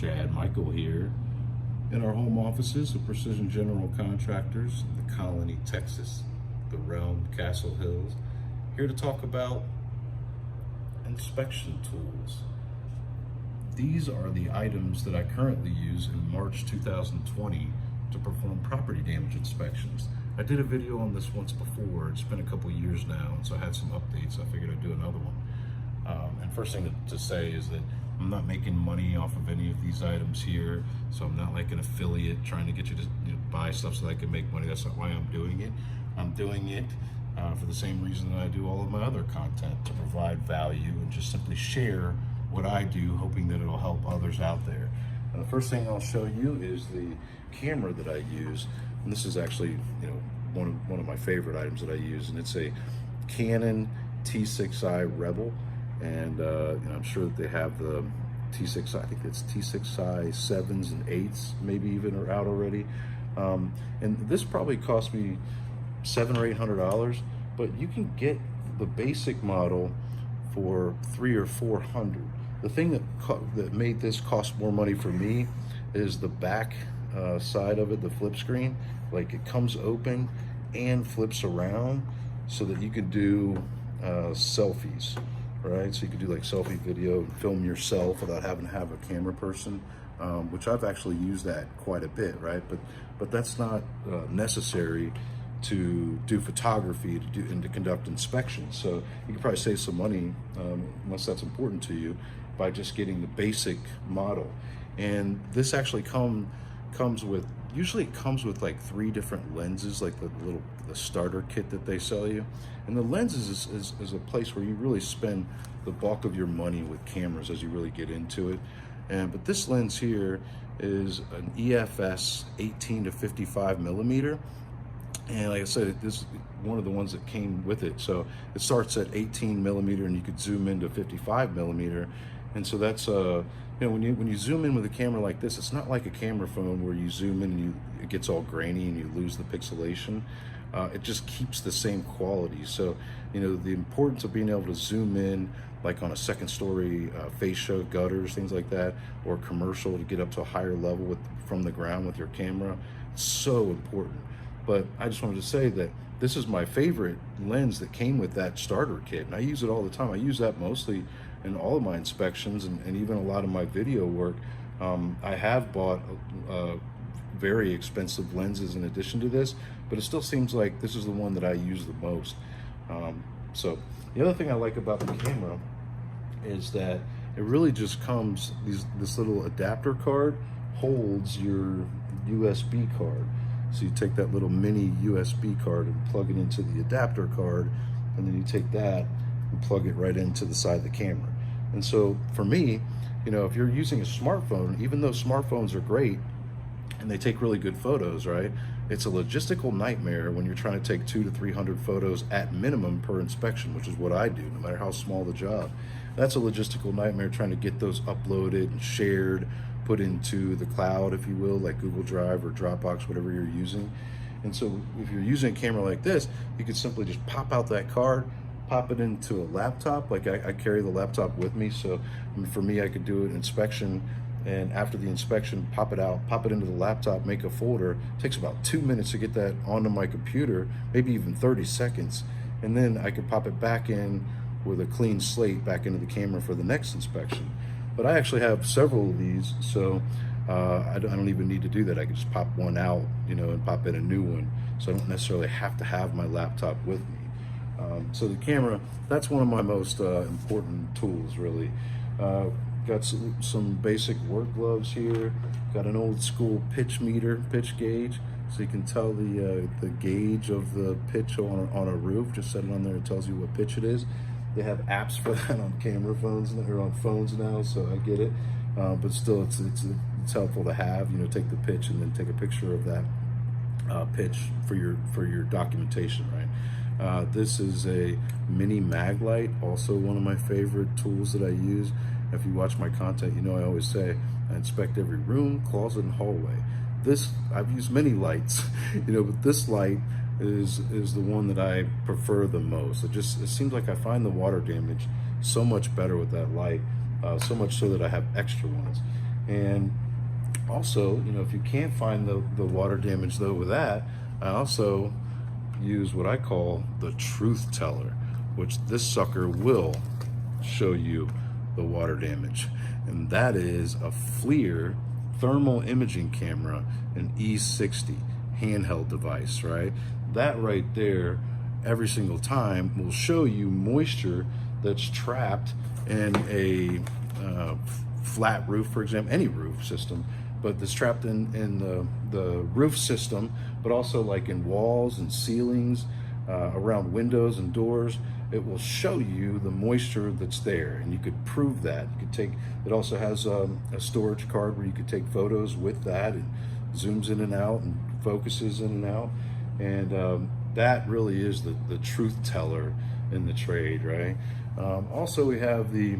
Chad Michael here in our home offices of Precision General Contractors, the Colony, Texas, the realm, Castle Hills, here to talk about inspection tools. These are the items that I currently use in March 2020 to perform property damage inspections. I did a video on this once before. It's been a couple years now, and so I had some updates. I figured I'd do another one. And first thing to say is that I'm not making money off of any of these items here, so I'm not like an affiliate trying to get you to buy stuff so that I can make money. That's not why I'm doing it. I'm doing it for the same reason that I do all of my other content, to provide value and just simply share what I do, hoping that it'll help others out there. And the first thing I'll show you is the camera that I use, and this is actually one of my favorite items that I use, and it's a Canon T6i Rebel. And I'm sure that they have the T6i, I think it's T6i 7s and 8s, maybe even are out already. And this probably cost me $700 or $800, but you can get the basic model for $300 or $400. The thing that made this cost more money for me is the back side of it, the flip screen. Like, it comes open and flips around so that you could do selfies. Right, so you could do like selfie video and film yourself without having to have a camera person, which I've actually used that quite a bit, right? But that's not necessary to do photography and to conduct inspections. So you can probably save some money, unless that's important to you, by just getting the basic model. And this actually comes with, usually it comes with like 3 different lenses, like the starter kit that they sell you. And the lenses is a place where you really spend the bulk of your money with cameras as you really get into it. But this lens here is an EFS 18 to 55 millimeter. And like I said, this is one of the ones that came with it. So it starts at 18 millimeter and you could zoom into 55 millimeter. And so that's when you zoom in with a camera like this, it's not like a camera phone where you zoom in and it gets all grainy and you lose the pixelation. It just keeps the same quality. So the importance of being able to zoom in, like on a second story fascia, gutters, things like that, or commercial, to get up to a higher level from the ground with your camera, it's so important. But I just wanted to say that this is my favorite lens that came with that starter kit, and I use it all the time. I use that mostly in all of my inspections and even a lot of my video work. I have bought very expensive lenses in addition to this, but it still seems like this is the one that I use the most. So the other thing I like about the camera is that it really just comes, this little adapter card holds your USB card. So you take that little mini USB card and plug it into the adapter card, and then you take that and plug it right into the side of the camera. And so for me, if you're using a smartphone, even though smartphones are great and they take really good photos, right? It's a logistical nightmare when you're trying to take 200 to 300 photos at minimum per inspection, which is what I do, no matter how small the job. That's a logistical nightmare, trying to get those uploaded and shared, put into the cloud, if you will, like Google Drive or Dropbox, whatever you're using. And so if you're using a camera like this, you could simply just pop out that card, pop it into a laptop. Like I carry the laptop with me, so for me, I could do an inspection, and after the inspection, pop it out, pop it into the laptop, make a folder. It takes about 2 minutes to get that onto my computer, maybe even 30 seconds. And then I could pop it back in with a clean slate back into the camera for the next inspection. But I actually have several of these, so I don't even need to do that. I can just pop one out, and pop in a new one. So I don't necessarily have to have my laptop with me. So the camera, that's one of my most important tools, really. Got some basic work gloves here. Got an old school pitch gauge, so you can tell the gauge of the pitch on a roof. Just set it on there, it tells you what pitch it is. They have apps for that on camera phones or on phones now, so I get it. But still, it's helpful to have. Take the pitch and then take a picture of that pitch for your documentation, right? This is a mini mag light, also one of my favorite tools that I use. If you watch my content, I always say I inspect every room, closet, and hallway. I've used many lights, but this light is the one that I prefer the most. It seems like I find the water damage so much better with that light, so much so that I have extra ones. And also, if you can't find the water damage though with that, I also use what I call the truth teller, which this sucker will show you the water damage. And that is a FLIR thermal imaging camera, an E60 handheld device, right? That right there, every single time, will show you moisture that's trapped in a flat roof, for example, any roof system, but that's trapped in the roof system, but also like in walls and ceilings, around windows and doors. It will show you the moisture that's there, and you could prove that. You could take, it also has a storage card where you could take photos with that. It zooms in and out and focuses in and out, and that really is the truth teller in the trade, right? Also, we have the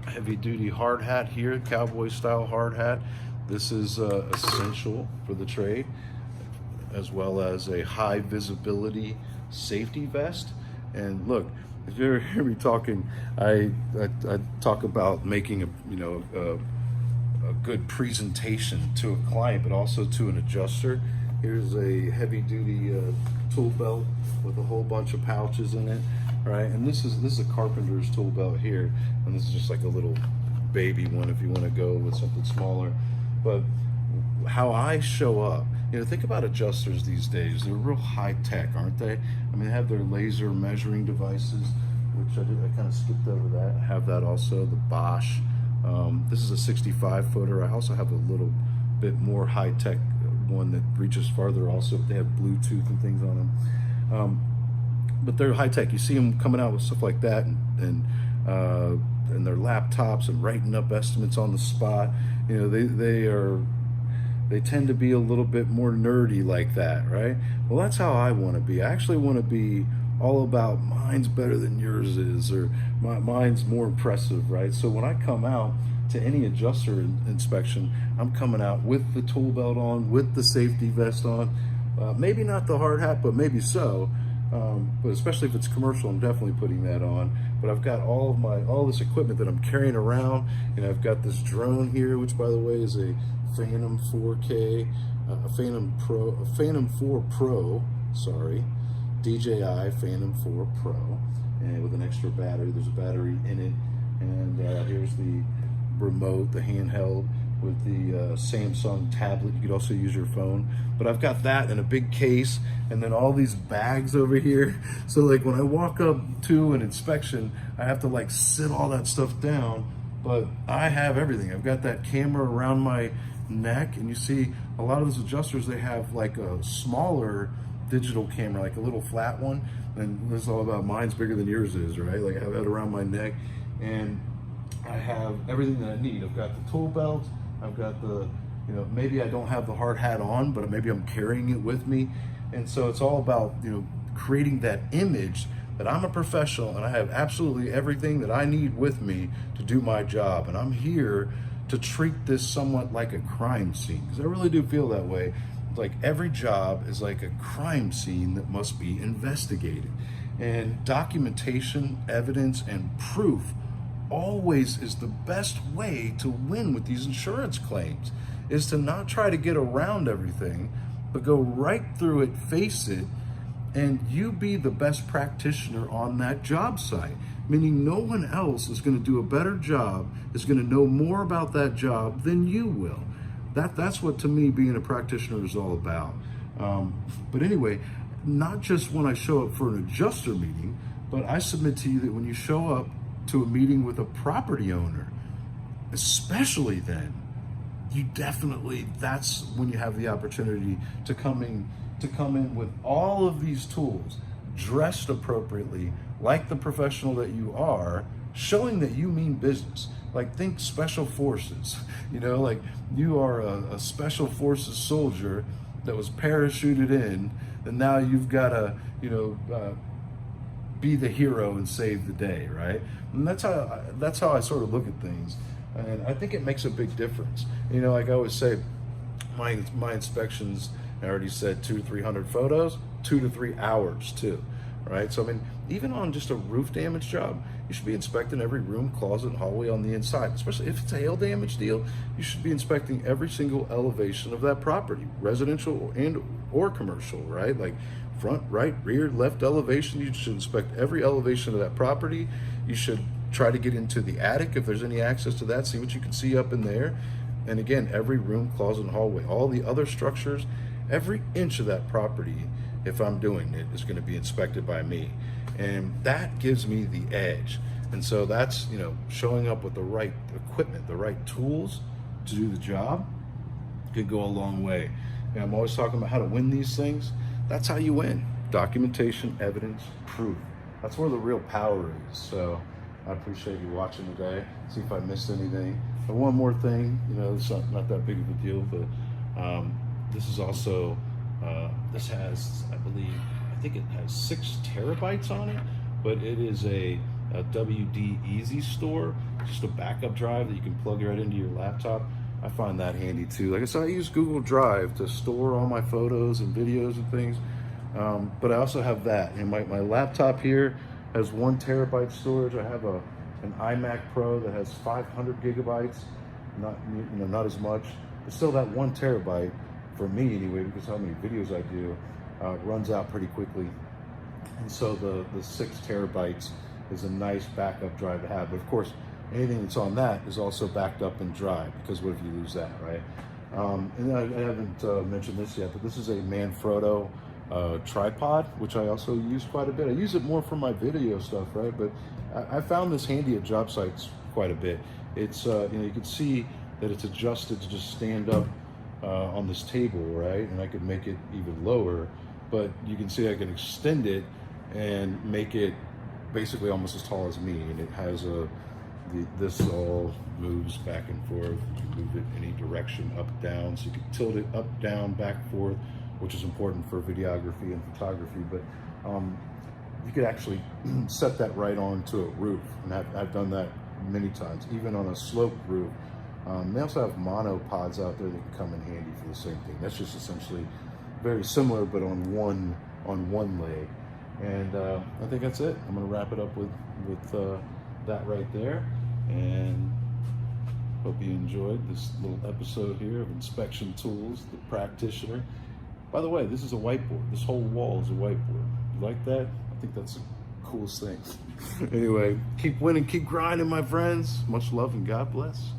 heavy duty hard hat here, cowboy style hard hat. This is essential for the trade, as well as a high visibility safety vest. And look, if you ever hear me talking, I talk about making a good presentation to a client, but also to an adjuster. Here's a heavy duty tool belt with a whole bunch of pouches in it, right? And this is a carpenter's tool belt here, and this is just like a little baby one if you want to go with something smaller. But how I show up, think about adjusters these days. They're real high tech, aren't they? I mean, they have their laser measuring devices, which I kind of skipped over that. I have that also, the Bosch. This is a 65 footer. I also have a little bit more high tech one that reaches farther also. They have Bluetooth and things on them. But they're high tech. You see them coming out with stuff like that, and their laptops and writing up estimates on the spot. They tend to be a little bit more nerdy like that, right? Well, that's how I want to be. I actually want to be all about mine's better than yours is, or mine's more impressive, right? So when I come out to any adjuster inspection, I'm coming out with the tool belt on, with the safety vest on. Maybe not the hard hat, but maybe so. But especially if it's commercial, I'm definitely putting that on. But I've got all this equipment that I'm carrying around, and I've got this drone here, which by the way is a Phantom 4K, a Phantom 4 Pro, DJI Phantom 4 Pro, and with an extra battery. There's a battery in it, and here's the remote, the handheld with the Samsung tablet. You could also use your phone, but I've got that in a big case, and then all these bags over here. So like when I walk up to an inspection, I have to like sit all that stuff down, but I have everything. I've got that camera around my neck, and you see a lot of those adjusters, they have like a smaller digital camera, like a little flat one, and this is all about mine's bigger than yours is, right? Like I have that around my neck, and I have everything that I need. I've got the tool belt, I've got the, maybe I don't have the hard hat on, but maybe I'm carrying it with me. And so it's all about, creating that image that I'm a professional and I have absolutely everything that I need with me to do my job. And I'm here to treat this somewhat like a crime scene, because I really do feel that way. Like every job is like a crime scene that must be investigated. And documentation, evidence, and proof always is the best way to win with these insurance claims, is to not try to get around everything, but go right through it, face it, and you be the best practitioner on that job site. Meaning no one else is going to do a better job, is going to know more about that job than you will. That's what, to me, being a practitioner is all about. But anyway, not just when I show up for an adjuster meeting, but I submit to you that when you show up to a meeting with a property owner, especially then, that's when you have the opportunity to come in with all of these tools, dressed appropriately, like the professional that you are, showing that you mean business. Like, think special forces, like you are a special forces soldier that was parachuted in, and now you've got to, be the hero and save the day, right? And that's how I sort of look at things. And I think it makes a big difference. Like I always say, my inspections, I already said 200 to 300 photos, 2 to 3 hours too, right? So I mean, even on just a roof damage job, you should be inspecting every room, closet, and hallway on the inside. Especially if it's a hail damage deal, you should be inspecting every single elevation of that property, residential and or commercial, right? Like front, right, rear, left elevation. You should inspect every elevation of that property. You should try to get into the attic if there's any access to that, see what you can see up in there. And again, every room, closet, and hallway, all the other structures, every inch of that property, if I'm doing it, is going to be inspected by me. And that gives me the edge. And so that's, showing up with the right equipment, the right tools to do the job could go a long way. And I'm always talking about how to win these things. That's how you win. Documentation, evidence, proof. That's where the real power is. So I appreciate you watching today. See if I missed anything. And one more thing, it's not that big of a deal, but this is also, this has, I think it has 6 terabytes on it, but it is a WD Easy Store, just a backup drive that you can plug right into your laptop. I find that handy too. Like I said, I use Google Drive to store all my photos and videos and things, but I also have that. And my laptop here has 1 terabyte storage. I have an iMac Pro that has 500 gigabytes, not as much, but still that 1 terabyte for me anyway, because how many videos I do, runs out pretty quickly. And so the 6 terabytes is a nice backup drive to have. But of course, anything that's on that is also backed up in Drive, because what if you lose that, right? And I haven't mentioned this yet, but this is a Manfrotto tripod, which I also use quite a bit. I use it more for my video stuff, right? But I found this handy at job sites quite a bit. It's, you can see that it's adjusted to just stand up on this table, right? And I could make it even lower, but you can see I can extend it and make it basically almost as tall as me. And it has this all moves back and forth. You can move it any direction, up, down. So you can tilt it up, down, back, forth, which is important for videography and photography. But you could actually set that right onto a roof. And I've done that many times, even on a sloped roof. They also have monopods out there that can come in handy for the same thing. That's just essentially very similar, but on one leg. And I think that's it. I'm going to wrap it up with that right there. And hope you enjoyed this little episode here of Inspection Tools, the Practitioner. By the way, this is a whiteboard. This whole wall is a whiteboard. You like that? I think that's the coolest thing. Anyway, keep winning, keep grinding, my friends. Much love and God bless.